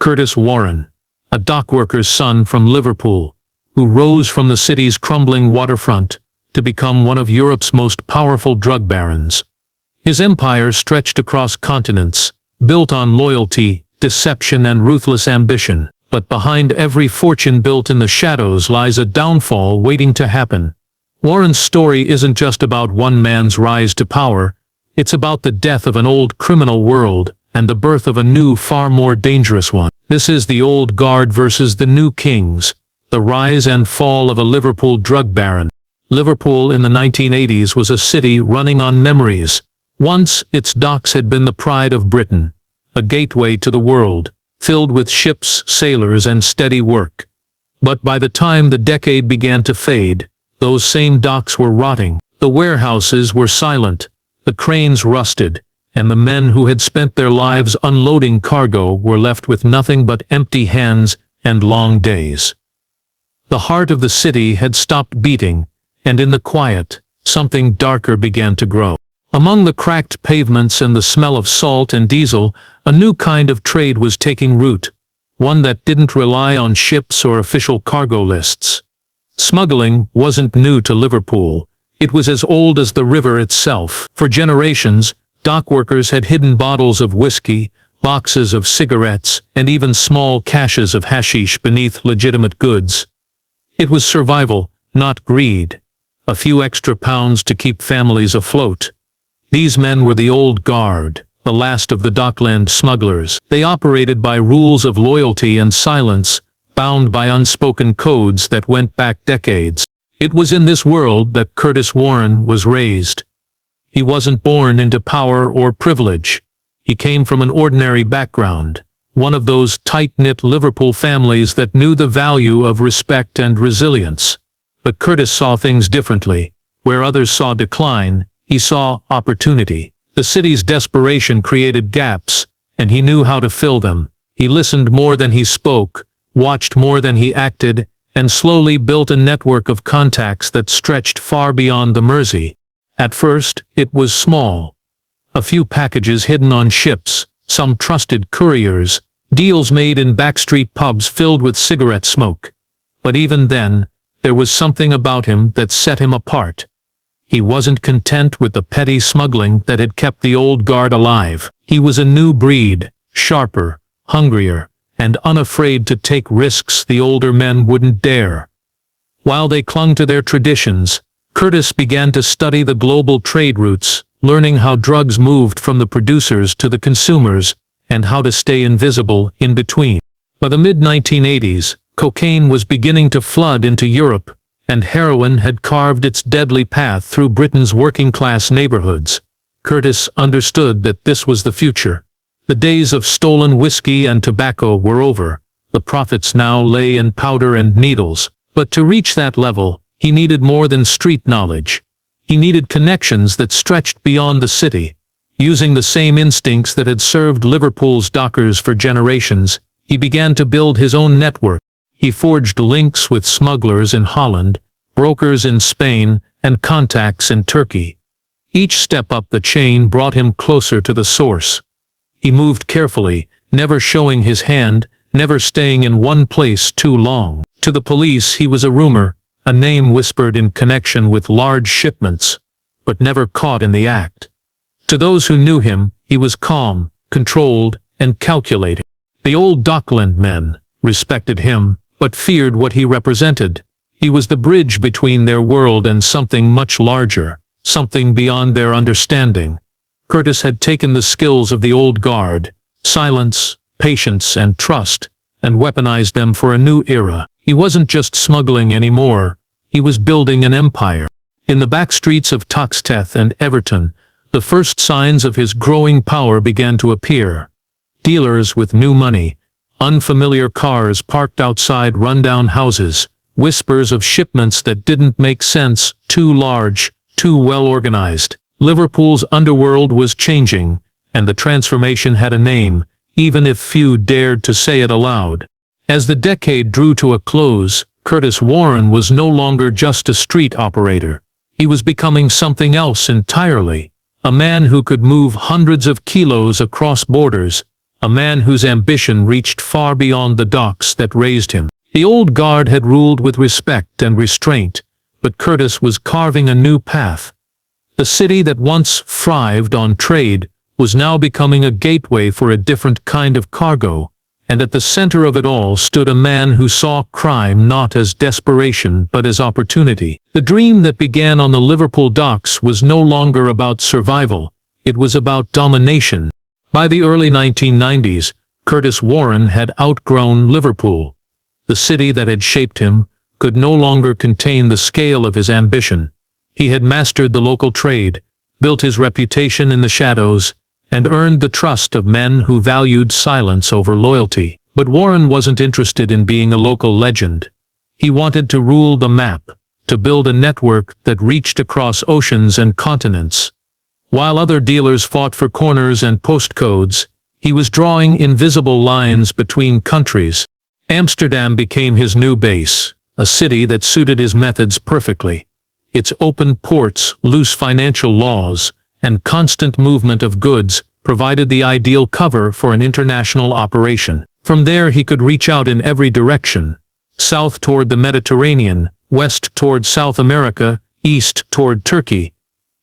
Curtis Warren, a dockworker's son from Liverpool, who rose from the city's crumbling waterfront to become one of Europe's most powerful drug barons. His empire stretched across continents, built on loyalty, deception and ruthless ambition. But behind every fortune built in the shadows lies a downfall waiting to happen. Warren's story isn't just about one man's rise to power, it's about the death of an old criminal world and the birth of a new, far more dangerous one. This is the old guard versus the new kings, the rise and fall of a Liverpool drug baron. Liverpool in the 1980s was a city running on memories. Once, its docks had been the pride of Britain, a gateway to the world, filled with ships, sailors, and steady work. But by the time the decade began to fade, those same docks were rotting, the warehouses were silent, the cranes rusted, and the men who had spent their lives unloading cargo were left with nothing but empty hands and long days. The heart of the city had stopped beating, and in the quiet, something darker began to grow. Among the cracked pavements and the smell of salt and diesel, a new kind of trade was taking root, one that didn't rely on ships or official cargo lists. Smuggling wasn't new to Liverpool. It was as old as the river itself. For generations, dockworkers had hidden bottles of whiskey, boxes of cigarettes, and even small caches of hashish beneath legitimate goods. It was survival, not greed. A few extra pounds to keep families afloat. These men were the old guard, the last of the dockland smugglers. They operated by rules of loyalty and silence, bound by unspoken codes that went back decades. It was in this world that Curtis Warren was raised. He wasn't born into power or privilege. He came from an ordinary background, one of those tight-knit Liverpool families that knew the value of respect and resilience. But Curtis saw things differently. Where others saw decline, he saw opportunity. The city's desperation created gaps, and he knew how to fill them. He listened more than he spoke, watched more than he acted, and slowly built a network of contacts that stretched far beyond the Mersey. At first, it was small. A few packages hidden on ships, some trusted couriers, deals made in backstreet pubs filled with cigarette smoke. But even then, there was something about him that set him apart. He wasn't content with the petty smuggling that had kept the old guard alive. He was a new breed, sharper, hungrier, and unafraid to take risks the older men wouldn't dare. While they clung to their traditions, Curtis began to study the global trade routes, learning how drugs moved from the producers to the consumers, and how to stay invisible in between. By the mid-1980s, cocaine was beginning to flood into Europe, and heroin had carved its deadly path through Britain's working-class neighborhoods. Curtis understood that this was the future. The days of stolen whiskey and tobacco were over. The profits now lay in powder and needles. But to reach that level, he needed more than street knowledge. He needed connections that stretched beyond the city. Using the same instincts that had served Liverpool's dockers for generations, he began to build his own network. He forged links with smugglers in Holland, brokers in Spain, and contacts in Turkey. Each step up the chain brought him closer to the source. He moved carefully, never showing his hand, never staying in one place too long. To the police he was a rumor, a name whispered in connection with large shipments, but never caught in the act. To those who knew him, he was calm, controlled, and calculating. The old dockland men respected him, but feared what he represented. He was the bridge between their world and something much larger, something beyond their understanding. Curtis had taken the skills of the old guard, silence, patience, and trust, and weaponized them for a new era. He wasn't just smuggling anymore, he was building an empire. In the back streets of Toxteth and Everton, the first signs of his growing power began to appear. Dealers with new money, unfamiliar cars parked outside rundown houses, whispers of shipments that didn't make sense, too large, too well organized. Liverpool's underworld was changing, and the transformation had a name, even if few dared to say it aloud. As the decade drew to a close, Curtis Warren was no longer just a street operator. He was becoming something else entirely. A man who could move hundreds of kilos across borders, a man whose ambition reached far beyond the docks that raised him. The old guard had ruled with respect and restraint, but Curtis was carving a new path. The city that once thrived on trade was now becoming a gateway for a different kind of cargo, and at the center of it all stood a man who saw crime not as desperation but as opportunity. The dream that began on the Liverpool docks was no longer about survival, it was about domination. By the early 1990s, Curtis Warren had outgrown Liverpool. The city that had shaped him could no longer contain the scale of his ambition. He had mastered the local trade, built his reputation in the shadows, and earned the trust of men who valued silence over loyalty. But Warren wasn't interested in being a local legend. He wanted to rule the map, to build a network that reached across oceans and continents. While other dealers fought for corners and postcodes, he was drawing invisible lines between countries. Amsterdam became his new base, a city that suited his methods perfectly. Its open ports, loose financial laws, and constant movement of goods provided the ideal cover for an international operation. From there he could reach out in every direction, south toward the Mediterranean, west toward South America, east toward Turkey.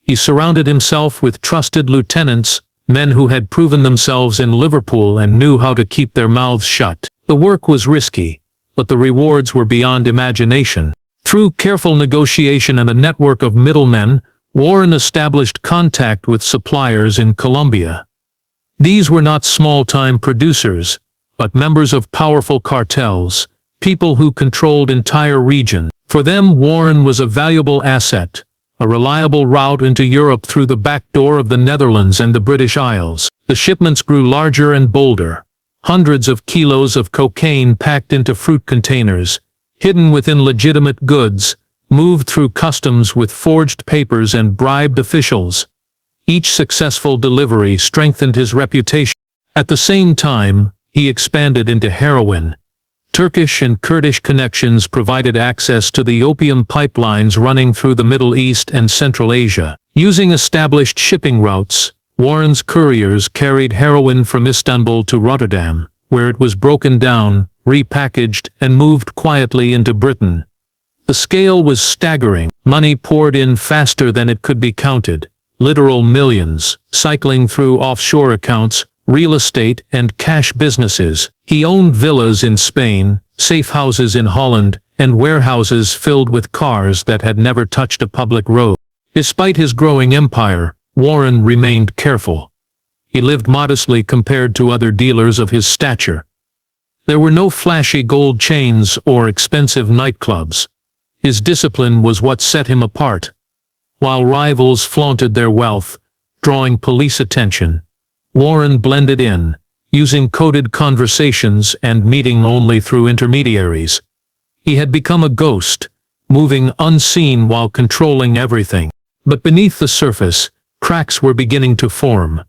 He surrounded himself with trusted lieutenants, men who had proven themselves in Liverpool and knew how to keep their mouths shut. The work was risky, but the rewards were beyond imagination. Through careful negotiation and a network of middlemen, Warren established contact with suppliers in Colombia. These were not small-time producers, but members of powerful cartels, people who controlled entire regions. For them, Warren was a valuable asset, a reliable route into Europe through the back door of the Netherlands and the British Isles. The shipments grew larger and bolder. Hundreds of kilos of cocaine packed into fruit containers, hidden within legitimate goods, moved through customs with forged papers and bribed officials. Each successful delivery strengthened his reputation. At the same time, he expanded into heroin. Turkish and Kurdish connections provided access to the opium pipelines running through the Middle East and Central Asia. Using established shipping routes, Warren's couriers carried heroin from Istanbul to Rotterdam, where it was broken down, repackaged, and moved quietly into Britain. The scale was staggering. Money poured in faster than it could be counted. Literal millions, cycling through offshore accounts, real estate, and cash businesses. He owned villas in Spain, safe houses in Holland, and warehouses filled with cars that had never touched a public road. Despite his growing empire, Warren remained careful. He lived modestly compared to other dealers of his stature. There were no flashy gold chains or expensive nightclubs. His discipline was what set him apart. While rivals flaunted their wealth, drawing police attention, Warren blended in, using coded conversations and meeting only through intermediaries. He had become a ghost, moving unseen while controlling everything. But beneath the surface, cracks were beginning to form.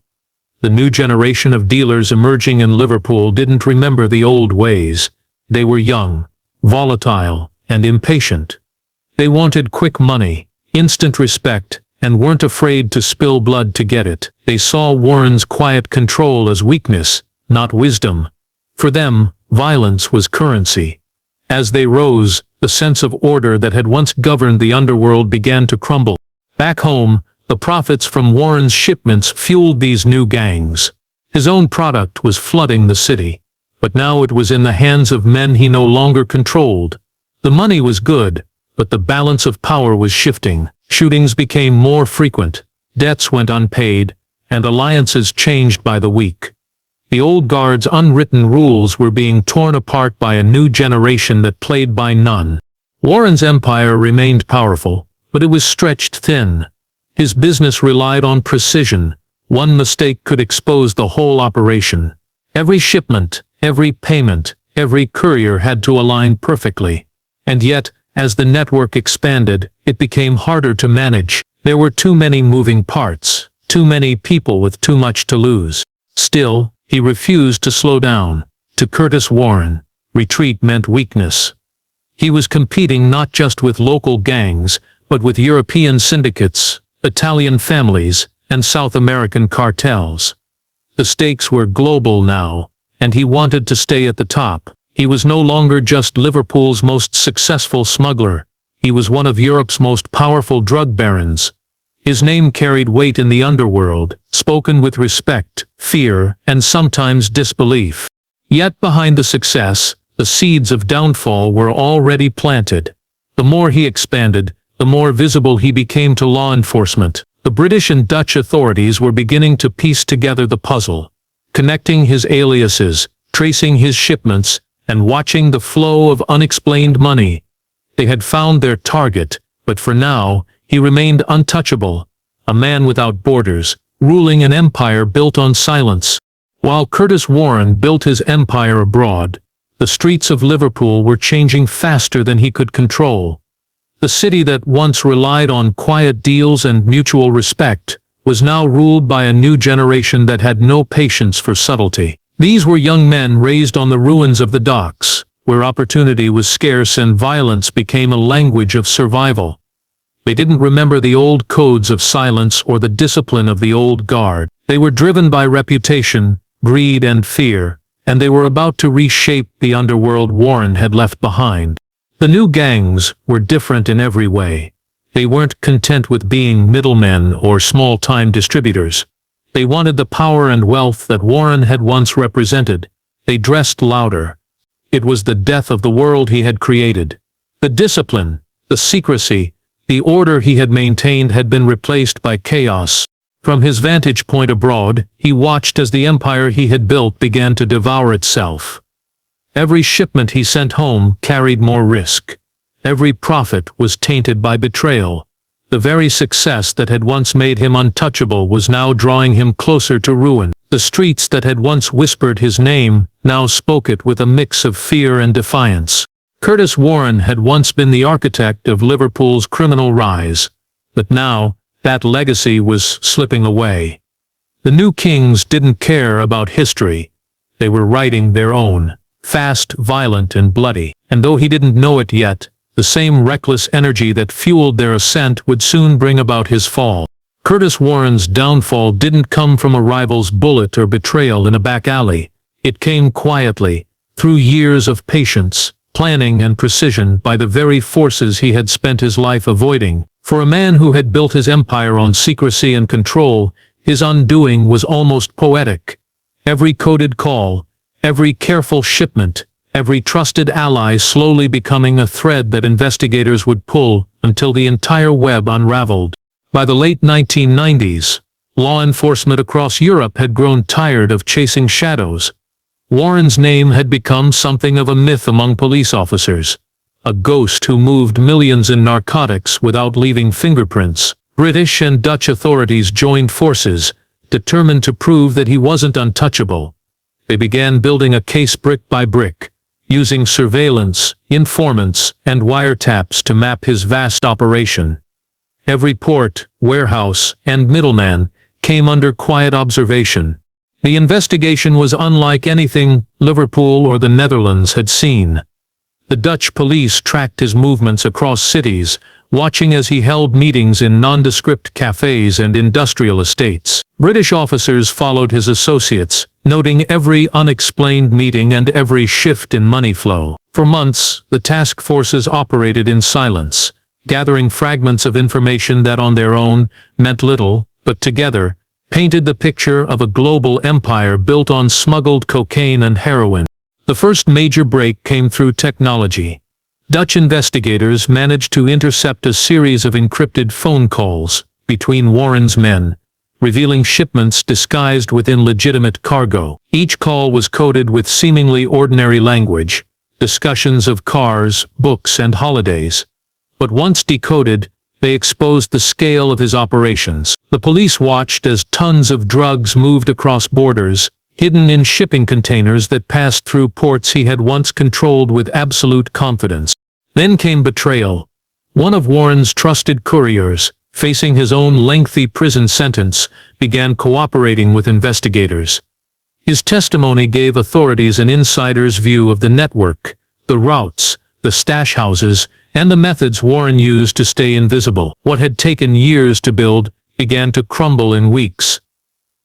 The new generation of dealers emerging in Liverpool didn't remember the old ways. They were young, volatile, and impatient. They wanted quick money, instant respect, and weren't afraid to spill blood to get it. They saw Warren's quiet control as weakness, not wisdom. For them, violence was currency. As they rose, the sense of order that had once governed the underworld began to crumble. Back home, the profits from Warren's shipments fueled these new gangs. His own product was flooding the city, but now it was in the hands of men he no longer controlled. The money was good, but the balance of power was shifting. Shootings became more frequent, debts went unpaid, and alliances changed by the week. The old guard's unwritten rules were being torn apart by a new generation that played by none. Warren's empire remained powerful, but it was stretched thin. His business relied on precision. One mistake could expose the whole operation. Every shipment, every payment, every courier had to align perfectly. And yet, as the network expanded, it became harder to manage. There were too many moving parts, too many people with too much to lose. Still, he refused to slow down. To Curtis Warren, retreat meant weakness. He was competing not just with local gangs, but with European syndicates, Italian families, and South American cartels. The The stakes were global now, and he wanted to stay at the top. He was no longer just Liverpool's most successful smuggler. He was one of Europe's most powerful drug barons. His name carried weight in the underworld, spoken with respect, fear, and sometimes disbelief. Yet behind the success, the seeds of downfall were already planted. The more he expanded, the more visible he became to law enforcement. The British and Dutch authorities were beginning to piece together the puzzle, connecting his aliases, tracing his shipments, and watching the flow of unexplained money. They had found their target, but for now, he remained untouchable, a man without borders, ruling an empire built on silence. While Curtis Warren built his empire abroad, the streets of Liverpool were changing faster than he could control. The city that once relied on quiet deals and mutual respect was now ruled by a new generation that had no patience for subtlety. These were young men raised on the ruins of the docks, where opportunity was scarce and violence became a language of survival. They didn't remember the old codes of silence or the discipline of the old guard. They were driven by reputation, greed and fear, and they were about to reshape the underworld Warren had left behind. The new gangs were different in every way. They weren't content with being middlemen or small-time distributors. They wanted the power and wealth that Warren had once represented. They dressed louder. It was the death of the world he had created. The discipline, the secrecy, the order he had maintained had been replaced by chaos. From his vantage point abroad, he watched as the empire he had built began to devour itself. Every shipment he sent home carried more risk. Every profit was tainted by betrayal. The very success that had once made him untouchable was now drawing him closer to ruin. The streets that had once whispered his name now spoke it with a mix of fear and defiance. Curtis Warren had once been the architect of Liverpool's criminal rise, but now that legacy was slipping away. The new kings didn't care about history. They were writing their own, fast, violent, and bloody. And though he didn't know it yet, the same reckless energy that fueled their ascent would soon bring about his fall. Curtis Warren's downfall didn't come from a rival's bullet or betrayal in a back alley. It came quietly, through years of patience, planning and precision by the very forces he had spent his life avoiding. For a man who had built his empire on secrecy and control, his undoing was almost poetic. Every coded call, every careful shipment, every trusted ally slowly becoming a thread that investigators would pull until the entire web unraveled. By the late 1990s, law enforcement across Europe had grown tired of chasing shadows. Warren's name had become something of a myth among police officers. A ghost who moved millions in narcotics without leaving fingerprints. British and Dutch authorities joined forces, determined to prove that he wasn't untouchable. They began building a case brick by brick, using surveillance, informants, and wiretaps to map his vast operation. Every port, warehouse, and middleman came under quiet observation. The investigation was unlike anything Liverpool or the Netherlands had seen. The Dutch police tracked his movements across cities, watching as he held meetings in nondescript cafes and industrial estates. British officers followed his associates, noting every unexplained meeting and every shift in money flow. For months, the task forces operated in silence, gathering fragments of information that on their own meant little, but together painted the picture of a global empire built on smuggled cocaine and heroin. The first major break came through technology. Dutch investigators managed to intercept a series of encrypted phone calls between Warren's men, revealing shipments disguised within legitimate cargo. Each call was coded with seemingly ordinary language, discussions of cars, books, and holidays. But once decoded, they exposed the scale of his operations. The police watched as tons of drugs moved across borders, hidden in shipping containers that passed through ports he had once controlled with absolute confidence. Then came betrayal. One of Warren's trusted couriers, facing his own lengthy prison sentence, began cooperating with investigators. His testimony gave authorities an insider's view of the network, the routes, the stash houses, and the methods Warren used to stay invisible. What had taken years to build began to crumble in weeks.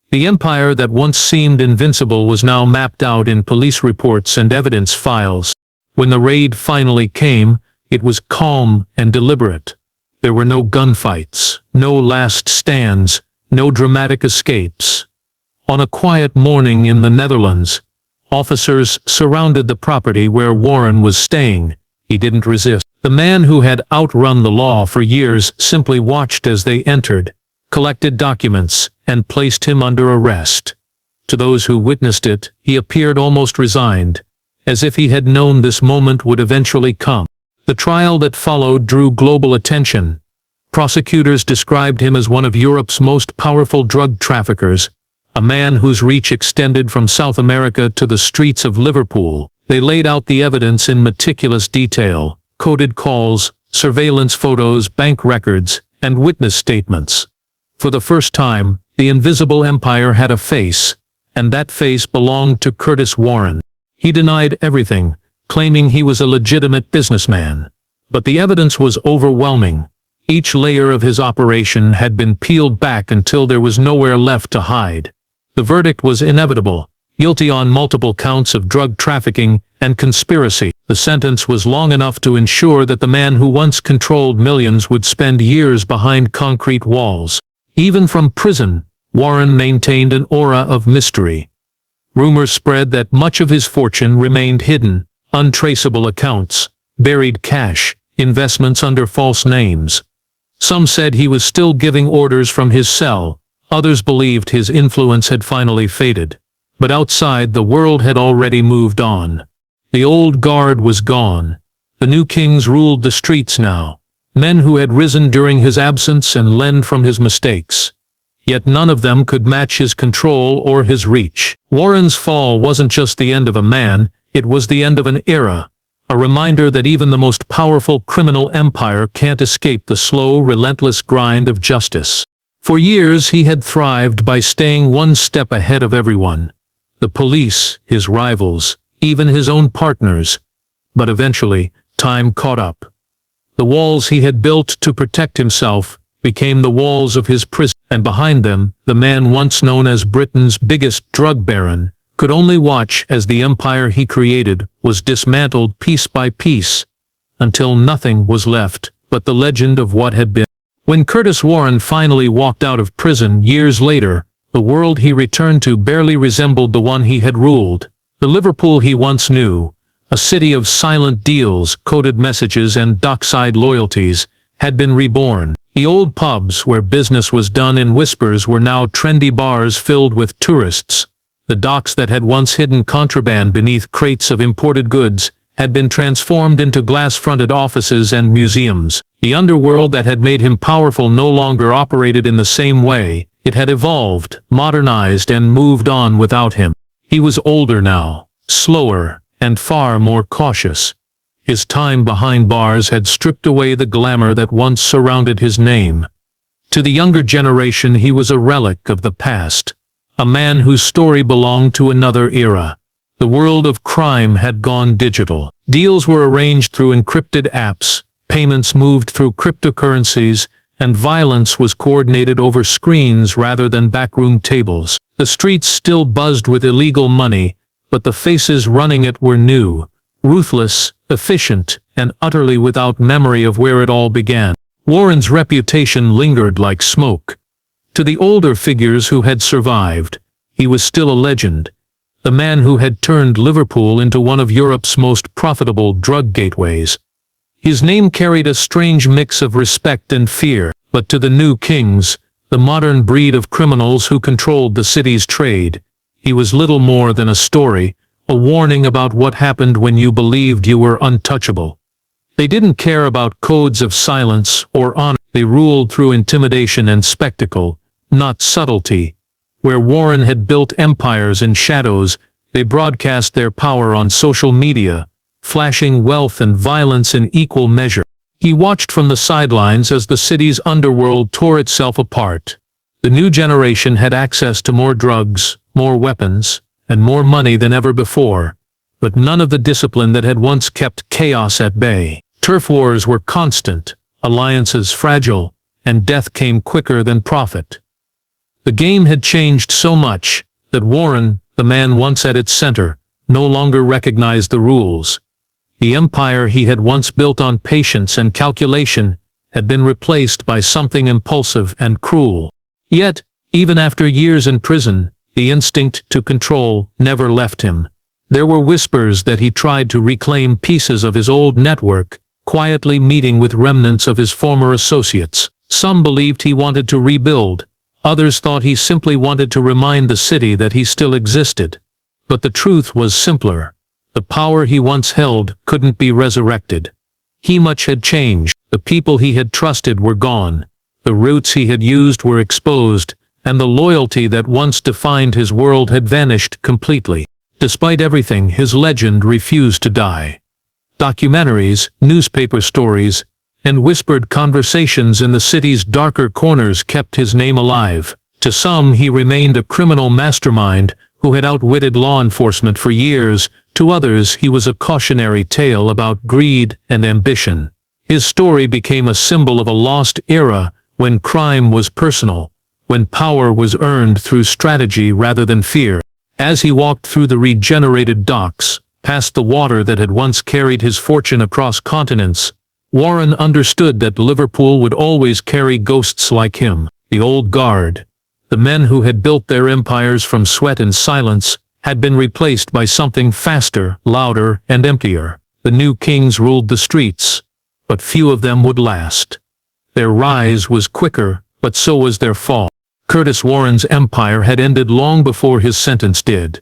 The empire that once seemed invincible was now mapped out in police reports and evidence files. When the raid finally came, it was calm and deliberate. There were no gunfights, no last stands, no dramatic escapes. On a quiet morning in the Netherlands, officers surrounded the property where Warren was staying. He didn't resist. The man who had outrun the law for years simply watched as they entered, collected documents, and placed him under arrest. To those who witnessed it, he appeared almost resigned, as if he had known this moment would eventually come. The trial that followed drew global attention. Prosecutors described him as one of Europe's most powerful drug traffickers, a man whose reach extended from South America to the streets of Liverpool. They laid out the evidence in meticulous detail: coded calls, surveillance photos, bank records, and witness statements. For the first time, the invisible empire had a face, and that face belonged to Curtis Warren. He denied everything, claiming he was a legitimate businessman. But the evidence was overwhelming. Each layer of his operation had been peeled back until there was nowhere left to hide. The verdict was inevitable: guilty on multiple counts of drug trafficking and conspiracy. The sentence was long enough to ensure that the man who once controlled millions would spend years behind concrete walls. Even from prison, Warren maintained an aura of mystery. Rumors spread that much of his fortune remained hidden: untraceable accounts, buried cash, investments under false names. Some said he was still giving orders from his cell. Others believed his influence had finally faded. But outside, the world had already moved on. The old guard was gone. The new kings ruled the streets now. Men who had risen during his absence and learned from his mistakes. Yet none of them could match his control or his reach. Warren's fall wasn't just the end of a man, it was the end of an era. A reminder that even the most powerful criminal empire can't escape the slow, relentless grind of justice. For years he had thrived by staying one step ahead of everyone. The police, his rivals, even his own partners. But eventually, time caught up. The walls he had built to protect himself became the walls of his prison, and behind them, the man once known as Britain's biggest drug baron could only watch as the empire he created was dismantled piece by piece, until nothing was left but the legend of what had been. When Curtis Warren finally walked out of prison years later, the world he returned to barely resembled the one he had ruled. The Liverpool he once knew, a city of silent deals, coded messages, and dockside loyalties, had been reborn. The old pubs where business was done in whispers were now trendy bars filled with tourists. The docks that had once hidden contraband beneath crates of imported goods had been transformed into glass-fronted offices and museums. The underworld that had made him powerful no longer operated in the same way. It had evolved, modernized, and moved on without him. He was older now, slower, and far more cautious. His time behind bars had stripped away the glamour that once surrounded his name. To the younger generation, he was a relic of the past, a man whose story belonged to another era. The world of crime had gone digital. Deals were arranged through encrypted apps, payments moved through cryptocurrencies, and violence was coordinated over screens rather than backroom tables. The streets still buzzed with illegal money, but the faces running it were new, ruthless, efficient, and utterly without memory of where it all began. Warren's reputation lingered like smoke. To the older figures who had survived, he was still a legend, the man who had turned Liverpool into one of Europe's most profitable drug gateways. His name carried a strange mix of respect and fear, but to the new kings, the modern breed of criminals who controlled the city's trade, he was little more than a story, a warning about what happened when you believed you were untouchable. They didn't care about codes of silence or honor. They ruled through intimidation and spectacle, not subtlety. Where Warren had built empires in shadows, they broadcast their power on social media, flashing wealth and violence in equal measure. He watched from the sidelines as the city's underworld tore itself apart. The new generation had access to more drugs, more weapons, and more money than ever before, but none of the discipline that had once kept chaos at bay. Turf wars were constant, alliances fragile, and death came quicker than profit. The game had changed so much that Warren, the man once at its center, no longer recognized the rules. The empire he had once built on patience and calculation had been replaced by something impulsive and cruel. Yet, even after years in prison, the instinct to control never left him. There were whispers that he tried to reclaim pieces of his old network, quietly meeting with remnants of his former associates. Some believed he wanted to rebuild. Others thought he simply wanted to remind the city that he still existed. But the truth was simpler. The power he once held couldn't be resurrected. Much had changed. The people he had trusted were gone. The roots he had used were exposed, and the loyalty that once defined his world had vanished completely. Despite everything, his legend refused to die. Documentaries, newspaper stories, and whispered conversations in the city's darker corners kept his name alive. To some, he remained a criminal mastermind who had outwitted law enforcement for years. To others, he was a cautionary tale about greed and ambition. His story became a symbol of a lost era when crime was personal, when power was earned through strategy rather than fear. As he walked through the regenerated docks, past the water that had once carried his fortune across continents, Warren understood that Liverpool would always carry ghosts like him. The old guard, the men who had built their empires from sweat and silence, had been replaced by something faster, louder, and emptier. The new kings ruled the streets, but few of them would last. Their rise was quicker, but so was their fall. Curtis Warren's empire had ended long before his sentence did.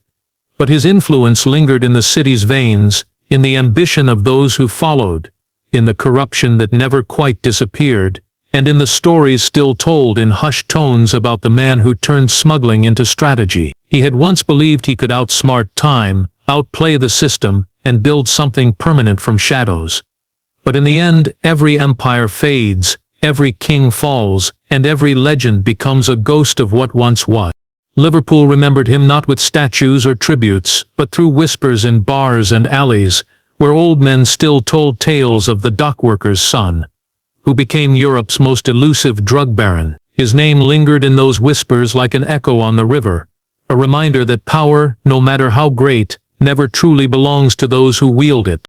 But his influence lingered in the city's veins, in the ambition of those who followed, in the corruption that never quite disappeared, and in the stories still told in hushed tones about the man who turned smuggling into strategy. He had once believed he could outsmart time, outplay the system, and build something permanent from shadows. But in the end, every empire fades, every king falls, and every legend becomes a ghost of what once was. Liverpool remembered him not with statues or tributes, but through whispers in bars and alleys, where old men still told tales of the dockworker's son, who became Europe's most elusive drug baron. His name lingered in those whispers like an echo on the river, a reminder that power, no matter how great, never truly belongs to those who wield it.